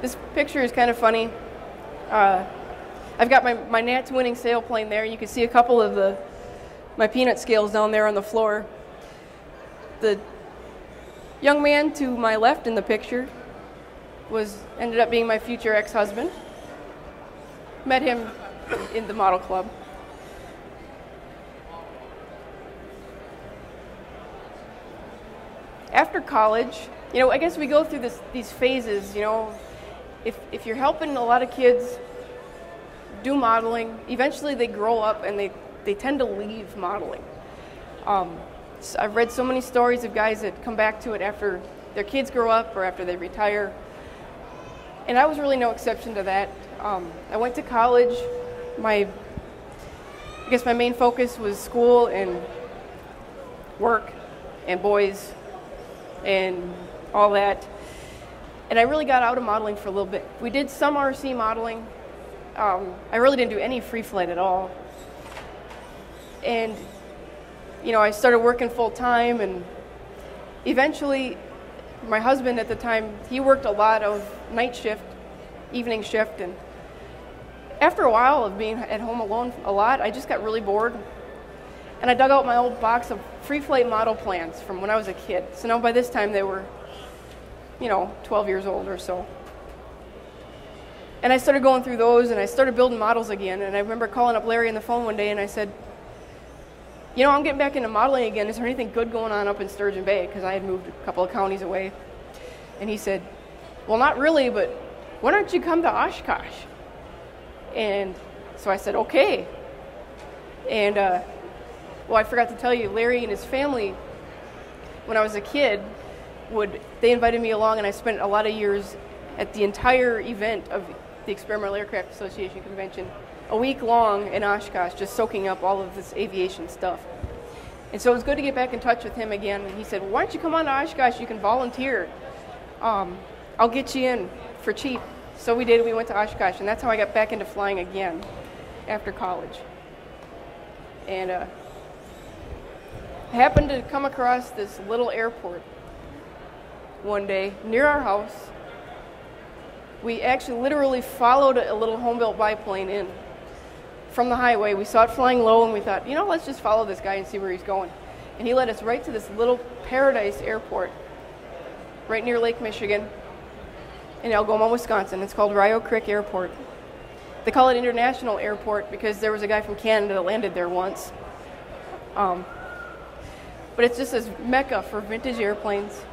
This picture is kind of funny. I've got my Nats winning sailplane there. You can see a couple of my peanut scales down there on the floor. The young man to my left in the picture ended up being my future ex-husband. Met him in the model club. After college, I guess we go through these phases, If you're helping a lot of kids do modeling, eventually they grow up and they tend to leave modeling. So I've read so many stories of guys that come back to it after their kids grow up or after they retire. And I was really no exception to that. I went to college. I guess my main focus was school and work and boys and all that. And I really got out of modeling for a little bit. We did some RC modeling. I really didn't do any free flight at all. And, I started working full time, and eventually my husband at the time, he worked a lot of night shift, evening shift, and after a while of being at home alone a lot, I just got really bored. And I dug out my old box of free flight model plans from when I was a kid. So now by this time they were 12 years old or so. And I started going through those, and I started building models again. And I remember calling up Larry on the phone one day, and I said, I'm getting back into modeling again. Is there anything good going on up in Sturgeon Bay? Because I had moved a couple of counties away. And he said, well, not really, but why don't you come to Oshkosh? And so I said, okay. And, I forgot to tell you, Larry and his family, when I was a kid, they invited me along, and I spent a lot of years at the entire event of the Experimental Aircraft Association convention, a week long in Oshkosh, just soaking up all of this aviation stuff. And so it was good to get back in touch with him again. And he said, well, why don't you come on to Oshkosh? You can volunteer. I'll get you in for cheap. So we did. We went to Oshkosh, and that's how I got back into flying again after college. And I happened to come across this little airport one day near our house. We actually literally followed a little home-built biplane in from the highway. We saw it flying low, and we thought, let's just follow this guy and see where he's going. And he led us right to this little paradise airport right near Lake Michigan in Algoma, Wisconsin. It's called Rio Creek Airport. They call it International Airport because there was a guy from Canada that landed there once. But it's just this mecca for vintage airplanes.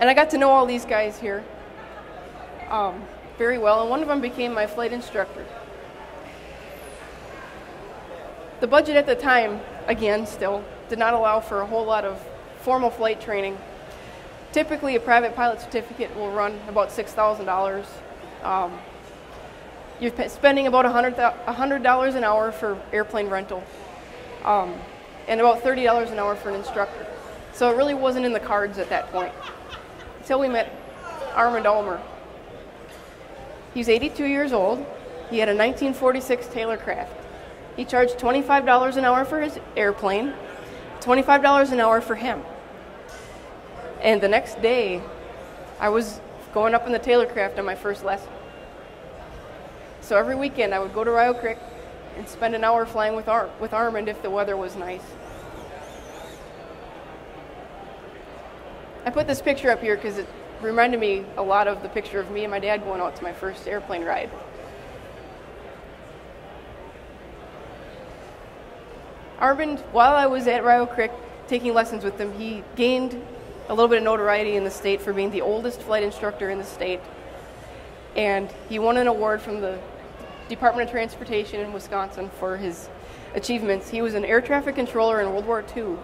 And I got to know all these guys here very well, and one of them became my flight instructor. The budget at the time, again, still, did not allow for a whole lot of formal flight training. Typically, a private pilot certificate will run about $6,000. You're spending about $100 an hour for airplane rental, and about $30 an hour for an instructor. So it really wasn't in the cards at that point, until we met Armand Ulmer. He was 82 years old. He had a 1946 Taylorcraft. He charged $25 an hour for his airplane, $25 an hour for him. And the next day, I was going up in the Taylorcraft on my first lesson. So every weekend, I would go to Rio Creek and spend an hour flying with Armand if the weather was nice. I put this picture up here because it reminded me a lot of the picture of me and my dad going out to my first airplane ride. Armand, while I was at Rio Creek taking lessons with him, he gained a little bit of notoriety in the state for being the oldest flight instructor in the state. And he won an award from the Department of Transportation in Wisconsin for his achievements. He was an air traffic controller in World War II.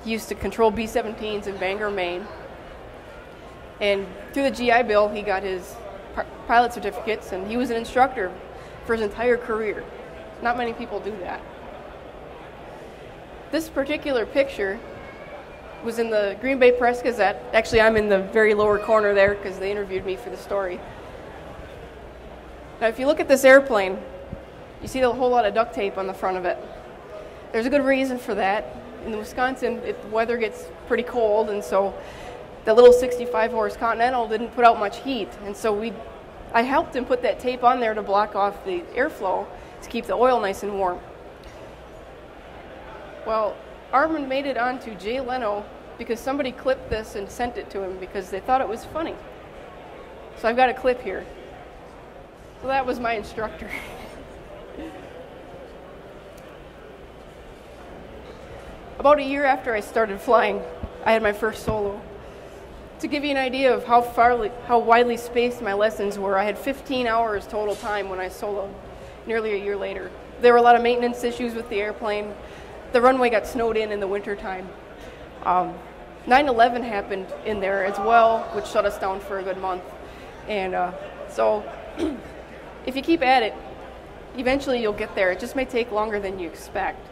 He used to control B-17s in Bangor, Maine. And through the GI Bill, he got his pilot certificates, and he was an instructor for his entire career. Not many people do that. This particular picture was in the Green Bay Press Gazette. Actually, I'm in the very lower corner there because they interviewed me for the story. Now, if you look at this airplane, you see a whole lot of duct tape on the front of it. There's a good reason for that. In Wisconsin, the weather gets pretty cold, and so the little 65 horse Continental didn't put out much heat, and so I helped him put that tape on there to block off the airflow to keep the oil nice and warm. Well, Armin made it onto Jay Leno because somebody clipped this and sent it to him because they thought it was funny. So I've got a clip here. So that was my instructor. About a year after I started flying, I had my first solo. To give you an idea of how widely spaced my lessons were, I had 15 hours total time when I soloed, nearly a year later. There were a lot of maintenance issues with the airplane. The runway got snowed in the wintertime. 9/11 happened in there as well, which shut us down for a good month. And so if you keep at it, eventually you'll get there. It just may take longer than you expect.